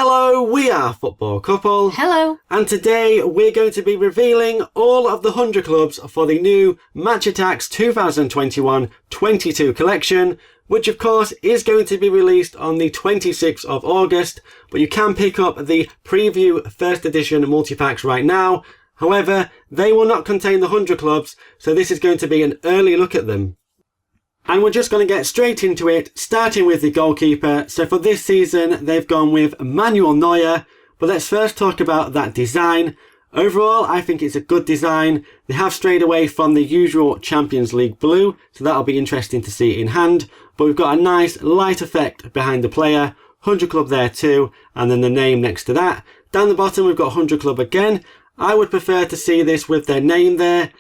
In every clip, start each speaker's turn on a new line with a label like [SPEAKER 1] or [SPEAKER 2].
[SPEAKER 1] Hello, we are Football Couple.
[SPEAKER 2] Hello.
[SPEAKER 1] And today we're going to be revealing all of the 100 clubs for the new Match Attax 2021-22 collection, which of course is going to be released on the 26th of August, but you can pick up the preview first edition multi-packs right now. However, they will not contain the 100 clubs, so this is going to be an early look at them. And we're just going to get straight into it, starting with the goalkeeper. So for this season, they've gone with Manuel Neuer. But let's first talk about that design. Overall, I think it's a good design. They have strayed away from the usual Champions League blue, so that'll be interesting to see in hand. But we've got a nice light effect behind the player, 100 club there too, and then the name next to that. Down the bottom, we've got 100 club again. I would prefer to see this with their name there.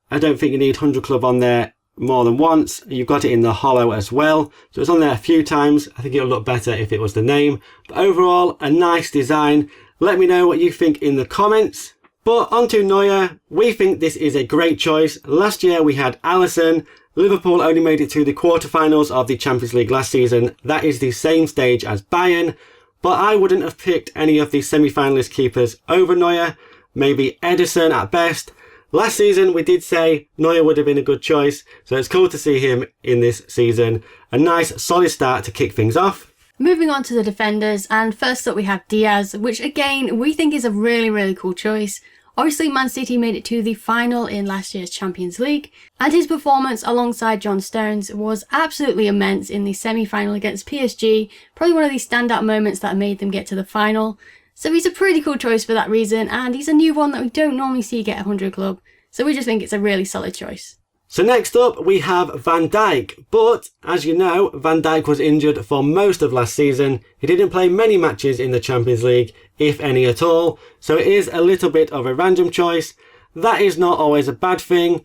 [SPEAKER 1] I don't think you need 100 club on there more than once. You've got it in the hollow as well, so it's on there a few times. I think it'll look better if it was the name, but overall a nice design. Let me know what you think in the comments. But onto Neuer, we think this is a great choice. Last year we had Alisson. Liverpool only made it to the quarterfinals of the Champions League last season. That is the same stage as Bayern, but I wouldn't have picked any of the semi-finalist keepers over Neuer. Maybe Ederson at best. Last season, we did say Neuer would have been a good choice, so it's cool to see him in this season. A nice, solid start to kick things off.
[SPEAKER 2] Moving on to the defenders, and first up we have Diaz, which again, we think is a really cool choice. Obviously, Man City made it to the final in last year's Champions League, and his performance alongside John Stones was absolutely immense in the semi-final against PSG, probably one of the standout moments that made them get to the final. So he's a pretty cool choice for that reason, and he's a new one that we don't normally see get a 100 club, so we just think it's a really solid choice.
[SPEAKER 1] So next up we have Van Dijk, but as you know, Van Dijk was injured for most of last season. He didn't play many matches in the Champions League, if any at all, so it is a little bit of a random choice. That is not always a bad thing.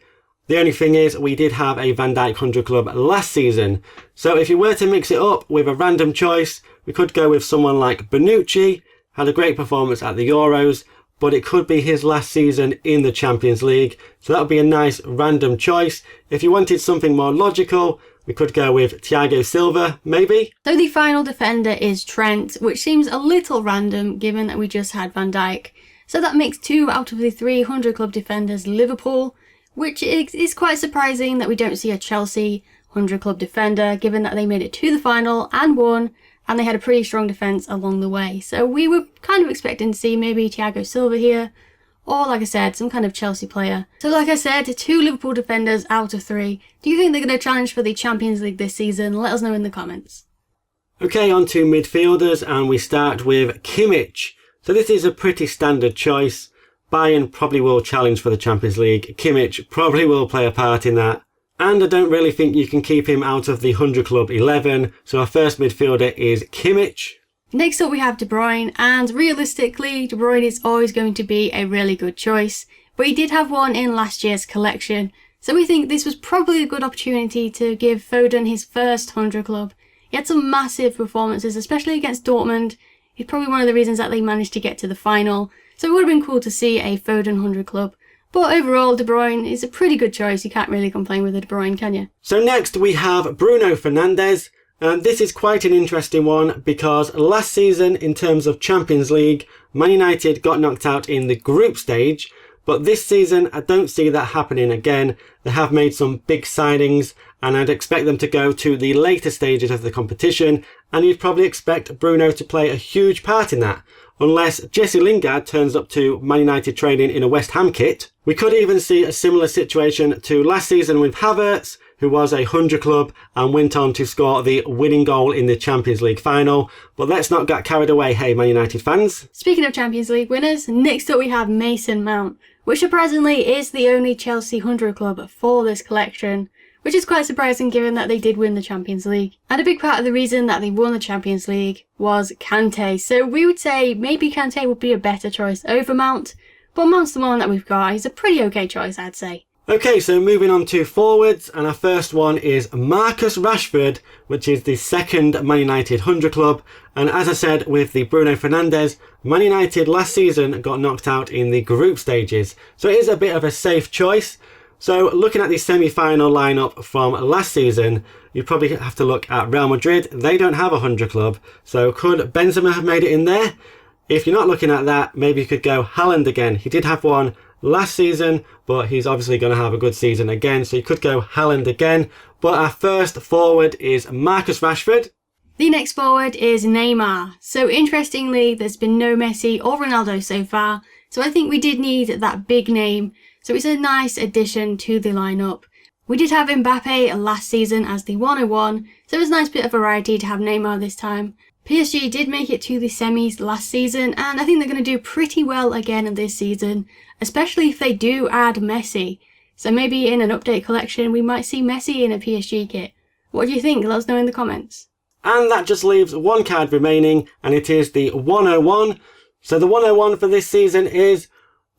[SPEAKER 1] The only thing is we did have a Van Dijk 100 club last season, so if you were to mix it up with a random choice, we could go with someone like Bonucci. Had a great performance at the Euros, but it could be his last season in the Champions League, so that would be a nice random choice. If you wanted something more logical, we could go with Thiago Silva, maybe.
[SPEAKER 2] So the final defender is Trent, which seems a little random given that we just had Van Dijk. So that makes 2 out of the 300 club defenders Liverpool, which is quite surprising that we don't see a Chelsea 100 club defender, given that they made it to the final and won, and they had a pretty strong defence along the way. So we were kind of expecting to see maybe Thiago Silva here, or like I said, some kind of Chelsea player. So like I said, 2 Liverpool defenders out of 3. Do you think they're going to challenge for the Champions League this season? Let us know in the comments.
[SPEAKER 1] Okay, on to midfielders, and we start with Kimmich. So this is a pretty standard choice. Bayern probably will challenge for the Champions League. Kimmich probably will play a part in that. And I don't really think you can keep him out of the 100 club 11. So our first midfielder is Kimmich.
[SPEAKER 2] Next up we have De Bruyne, and realistically De Bruyne is always going to be a really good choice. But he did have one in last year's collection. So we think this was probably a good opportunity to give Foden his first 100 club. He had some massive performances, especially against Dortmund. He's probably one of the reasons that they managed to get to the final. So it would have been cool to see a Foden 100 club. But overall, De Bruyne is a pretty good choice. You can't really complain with a De Bruyne, can you?
[SPEAKER 1] So next we have Bruno Fernandes. And this is quite an interesting one because last season, in terms of Champions League, Man United got knocked out in the group stage. But this season, I don't see that happening again. They have made some big signings, and I'd expect them to go to the later stages of the competition. And you'd probably expect Bruno to play a huge part in that. Unless Jesse Lingard turns up to Man United training in a West Ham kit. We could even see a similar situation to last season with Havertz, who was a 100 club and went on to score the winning goal in the Champions League final. But let's not get carried away, hey Man United fans.
[SPEAKER 2] Speaking of Champions League winners, next up we have Mason Mount, which surprisingly is the only Chelsea 100 club for this collection, which is quite surprising given that they did win the Champions League. And a big part of the reason that they won the Champions League was Kante, so we would say maybe Kante would be a better choice over Mount, but Mount's the one that we've got. He's a pretty okay choice, I'd say.
[SPEAKER 1] Okay, so moving on to forwards, and our first one is Marcus Rashford, which is the second Man United 100 club. And as I said with the Bruno Fernandes, Man United last season got knocked out in the group stages, so it is a bit of a safe choice. So looking at the semi-final lineup from last season, you probably have to look at Real Madrid. They don't have a 100 club. So could Benzema have made it in there? If you're not looking at that, maybe you could go Haaland again. He did have one last season, but he's obviously going to have a good season again. So you could go Haaland again. But our first forward is Marcus Rashford.
[SPEAKER 2] The next forward is Neymar. So interestingly, there's been no Messi or Ronaldo so far. So I think we did need that big name. So it's a nice addition to the lineup. We did have Mbappe last season as the 101. So it was a nice bit of variety to have Neymar this time. PSG did make it to the semis last season, and I think they're going to do pretty well again this season, especially if they do add Messi. So maybe in an update collection we might see Messi in a PSG kit. What do you think? Let us know in the comments.
[SPEAKER 1] And that just leaves one card remaining, and it is the 101. So the 101 for this season is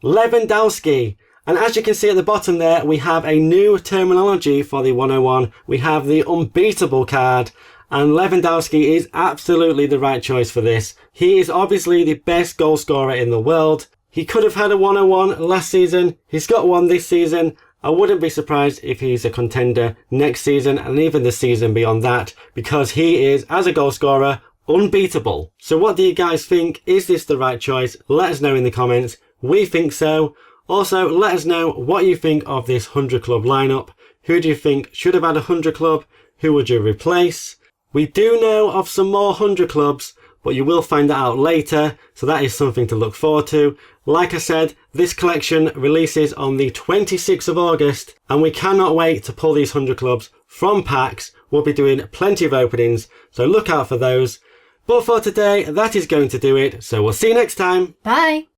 [SPEAKER 1] Lewandowski. And as you can see at the bottom there, we have a new terminology for the 101. We have the unbeatable card. And Lewandowski is absolutely the right choice for this. He is obviously the best goal scorer in the world. He could have had a 101 last season. He's got one this season. I wouldn't be surprised if he's a contender next season and even the season beyond that, because he is, as a goal scorer, unbeatable. So what do you guys think? Is this the right choice? Let us know in the comments. We think so. Also, let us know what you think of this 100 club lineup. Who do you think should have had a 100 club? Who would you replace? We do know of some more 100 clubs, but you will find that out later, so that is something to look forward to. Like I said, this collection releases on the 26th of August, and we cannot wait to pull these 100 clubs from packs. We'll be doing plenty of openings, so look out for those. But for today, that is going to do it, so we'll see you next time.
[SPEAKER 2] Bye!